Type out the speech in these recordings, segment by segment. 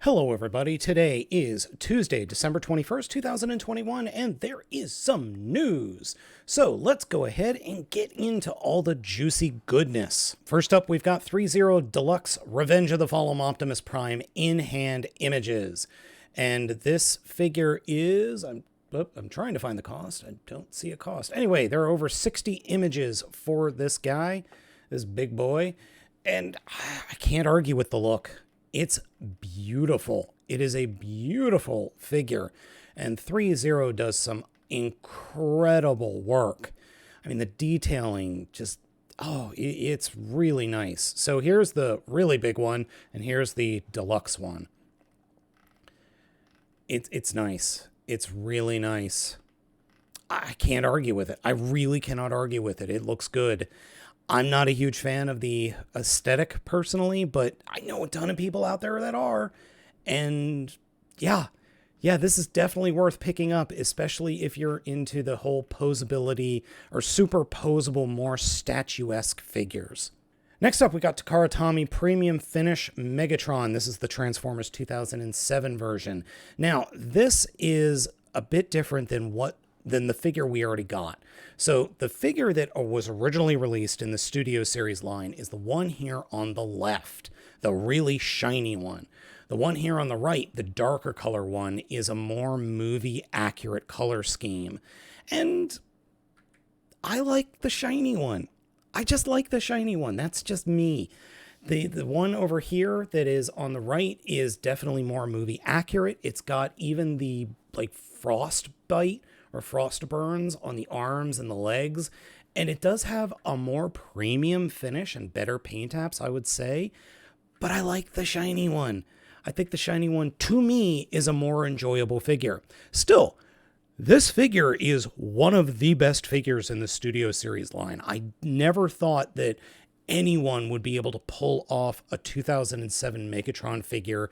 Hello everybody, today is Tuesday, December 21st, 2021, and there is some news. So let's go ahead and get into all the juicy goodness. First up, we've got Threezero Deluxe Revenge of the Fallen Optimus Prime in-hand images. And this figure is, I'm trying to find the cost, I don't see a cost. Anyway, there are over 60 images for this guy, this big boy, and I can't argue with the look. It's beautiful. It is a beautiful figure. And Threezero does some incredible work. I mean, the detailing just, it's really nice. So here's the really big one, and here's the deluxe one. It's nice. It's really nice. I can't argue with it. I really cannot argue with it. It looks good. I'm not a huge fan of the aesthetic personally, but I know a ton of people out there that are. And yeah, this is definitely worth picking up, especially if you're into the whole posability or superposable, more statuesque figures. Next up, we got Takara Tomy Premium Finish Megatron. This is the Transformers 2007 version. Now, this is a bit different than the figure we already got. So the figure that was originally released in the Studio Series line is the one here on the left, the really shiny one. The one here on the right, the darker color one, is a more movie accurate color scheme. And I like the shiny one. I just like the shiny one. That's just me. The one over here that is on the right is definitely more movie accurate. It's got even the frostbite or frost burns on the arms and the legs. And it does have a more premium finish and better paint apps, I would say. But I like the shiny one. I think the shiny one, to me, is a more enjoyable figure. Still, this figure is one of the best figures in the Studio Series line. I never thought that anyone would be able to pull off a 2007 Megatron figure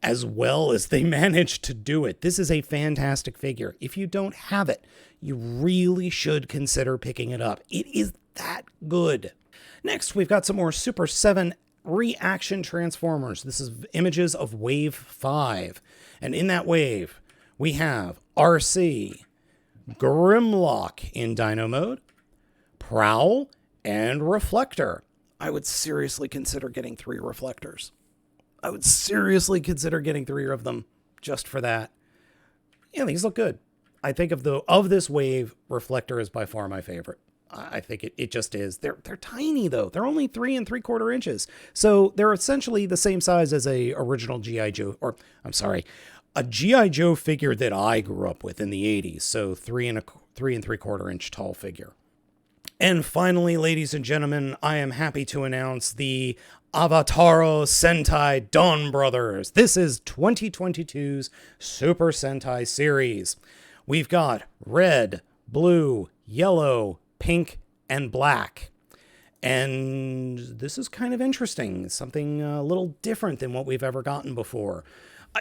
as well as they managed to do it. This is a fantastic figure. If you don't have it, you really should consider picking it up. It is that good. Next, we've got some more Super 7 Reaction Transformers. This is images of Wave 5. And in that wave, we have RC, Grimlock in Dino mode, Prowl, and Reflector. I would seriously consider getting 3 Reflectors. I would seriously consider getting 3 of them just for that. Yeah, these look good. I think of this wave, Reflector is by far my favorite. I think it just is. They're tiny though. They're only 3 3/4 inches. So they're essentially the same size as a original G.I. Joe, a G.I. Joe figure that I grew up with in the 80s. So 3 3/4 inch tall figure. And finally, ladies and gentlemen, I am happy to announce the AVATARO Sentai Donbrothers. This is 2022's Super Sentai series. We've got red, blue, yellow, pink, and black. And this is kind of interesting. Something a little different than what we've ever gotten before.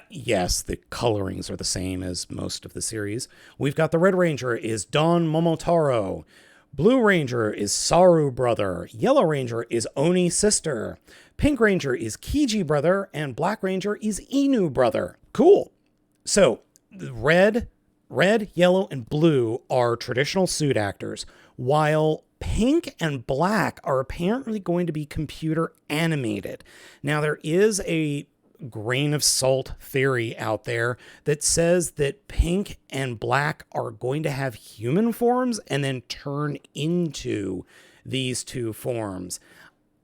Yes, the colorings are the same as most of the series. We've got the Red Ranger is Don Momotaro. Blue Ranger is Saru brother. Yellow Ranger is Oni sister. Pink Ranger is Kiji brother. And Black Ranger is Inu brother. Cool. So red, yellow, and blue are traditional suit actors, while pink and black are apparently going to be computer animated. Now there is a grain of salt theory out there that says that pink and black are going to have human forms and then turn into these two forms.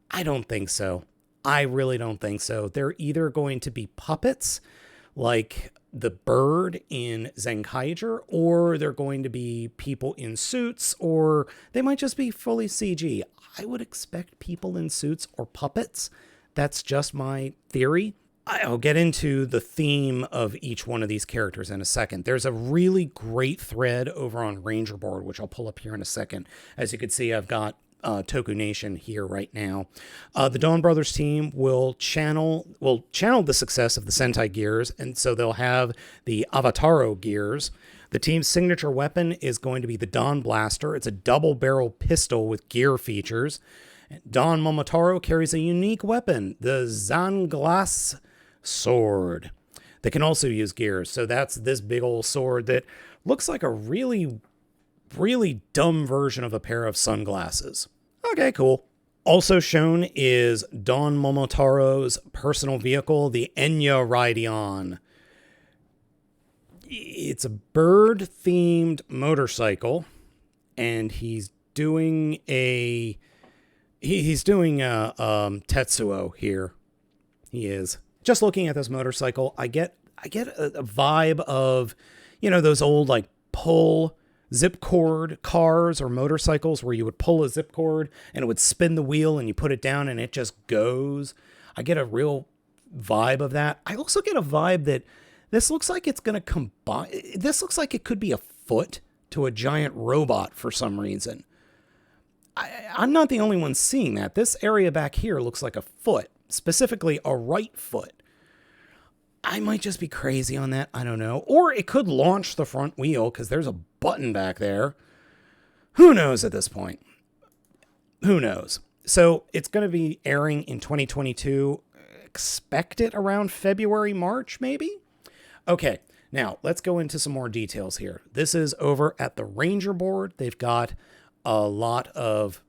I don't think so. I really don't think so. They're either going to be puppets like the bird in Zenkaiger, or they're going to be people in suits, or they might just be fully CG. I would expect people in suits or puppets. That's just my theory. I'll get into the theme of each one of these characters in a second. There's a really great thread over on Ranger Board, which I'll pull up here in a second. As you can see, I've got Toku Nation here right now. The Dawn Brothers team will channel the success of the Sentai gears, and so they'll have the Avataro gears. The team's signature weapon is going to be the Dawn Blaster. It's a double-barrel pistol with gear features. Don Momotaro carries a unique weapon, the Zanglass sword. that can also use gears. So that's this big old sword that looks like a really, really dumb version of a pair of sunglasses. Okay, cool. Also shown is Don Momotaro's personal vehicle, the Enya Raidion. It's a bird-themed motorcycle, and he's doing a Tetsuo here. He is. Just looking at this motorcycle, I get a vibe of, those old like pull zip cord cars or motorcycles where you would pull a zip cord and it would spin the wheel and you put it down and it just goes. I get a real vibe of that. I also get a vibe that this looks like it's going to combine. This looks like it could be a foot to a giant robot for some reason. I'm not the only one seeing that. This area back here looks like a foot, specifically a right foot. I might just be crazy on that. I don't know. Or it could launch the front wheel because there's a button back there. Who knows at this point? Who knows? So it's going to be airing in 2022. Expect it around February, March, maybe? Okay, now let's go into some more details here. This is over at the Ranger board. They've got a lot of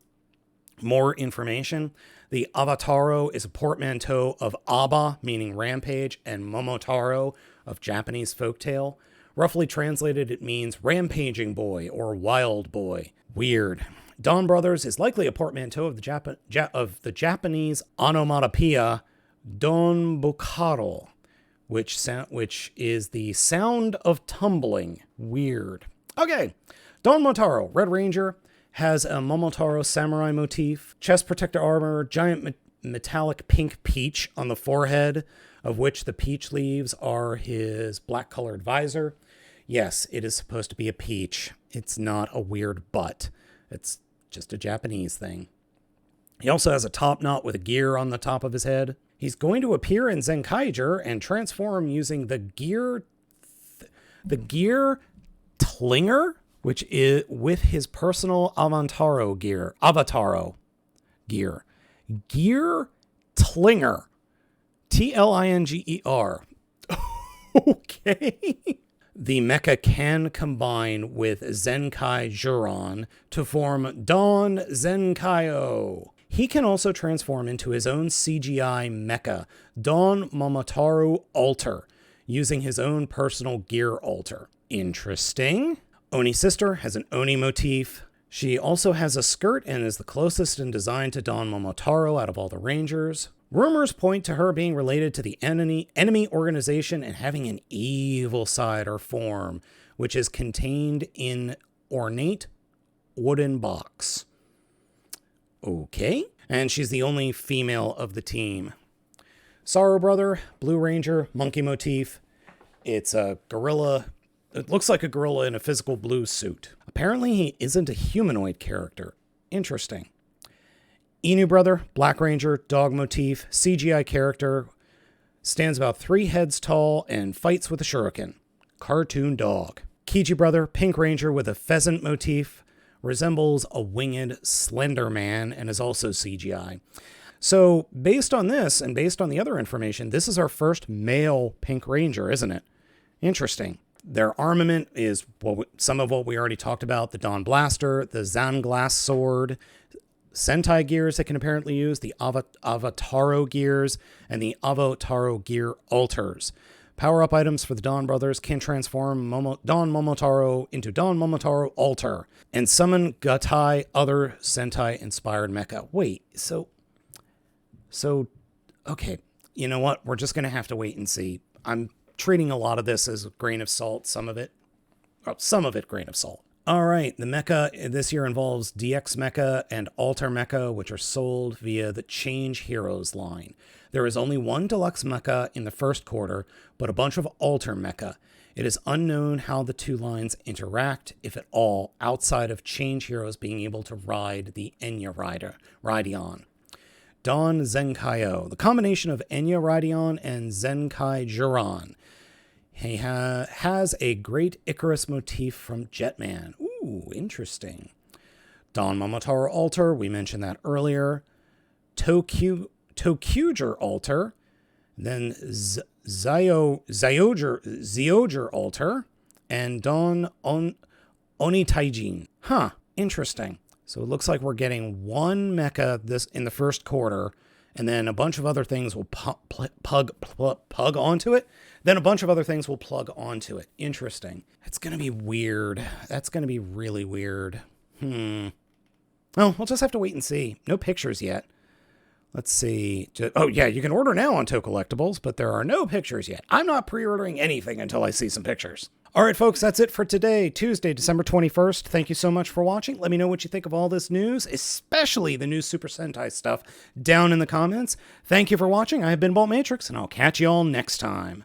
more information. The Avataro is a portmanteau of Aba, meaning rampage, and Momotaro, of Japanese folktale. Roughly translated, it means rampaging boy or wild boy. Weird. Donbrothers is likely a portmanteau of the Japanese onomatopoeia Donbukaro, which is the sound of tumbling. Weird. Okay, Don Momotaro, Red Ranger, has a Momotaro samurai motif, chest protector armor, giant metallic pink peach on the forehead, of which the peach leaves are his black-colored visor. Yes, it is supposed to be a peach. It's not a weird butt. It's just a Japanese thing. He also has a top knot with a gear on the top of his head. He's going to appear in Zenkaiger and transform using the gear Tlinger, which is with his personal Avataro gear. Gear Tlinger. Tlinger. Okay. The mecha can combine with Zenkai Juron to form Don Zenkaio. He can also transform into his own CGI mecha, Don Momotaro Alter, using his own personal gear alter. Interesting. Oni's sister has an Oni motif. She also has a skirt and is the closest in design to Don Momotaro out of all the Rangers. Rumors point to her being related to the enemy organization and having an evil side or form, which is contained in ornate wooden box. Okay. And she's the only female of the team. Sorrow Brother, Blue Ranger, monkey motif. It's a gorilla. It looks like a gorilla in a physical blue suit. Apparently he isn't a humanoid character. Interesting. Inu Brother, Black Ranger, dog motif, CGI character, stands about 3 heads tall and fights with a shuriken. Cartoon dog. Kiji Brother, Pink Ranger with a pheasant motif, resembles a winged slender man and is also CGI. So based on this and based on the other information, this is our first male Pink Ranger, isn't it? Interesting. Their armament is some of what we already talked about, the Dawn Blaster, the Zanglass Sword, Sentai gears that can apparently use, the Avataro gears, and the Avataro gear alters. Power-up items for the Don Brothers can transform Don Momotaro into Don Momotaro Alter and summon Gatai other Sentai-inspired mecha. Wait, so, okay, you know what? We're just going to have to wait and see. I'm treating a lot of this as a grain of salt, some of it grain of salt. All right, the mecha this year involves DX Mecha and Alter Mecha, which are sold via the Change Heroes line. There is only one Deluxe Mecha in the first quarter, but a bunch of Alter Mecha. It is unknown how the two lines interact, if at all, outside of Change Heroes being able to ride the Enya Raidion. Don Zenkaio, the combination of Enya Raidion and Zenkai Juron. He has a Great Icarus motif from Jetman. Ooh, interesting. Don Momotaro Alter, we mentioned that earlier. Tokuger Alter. Then Zyogre Alter, and Oni Taijin. Huh, interesting. So it looks like we're getting one mecha this in the first quarter, and then a bunch of other things will plug onto it. Then a bunch of other things will plug onto it. Interesting. It's going to be weird. That's going to be really weird. Well, we'll just have to wait and see. No pictures yet. Let's see. Oh, yeah, you can order now on Collectibles, but there are no pictures yet. I'm not pre-ordering anything until I see some pictures. All right, folks, that's it for today, Tuesday, December 21st. Thank you so much for watching. Let me know what you think of all this news, especially the new Super Sentai stuff, down in the comments. Thank you for watching. I have been Baltmatrix, and I'll catch you all next time.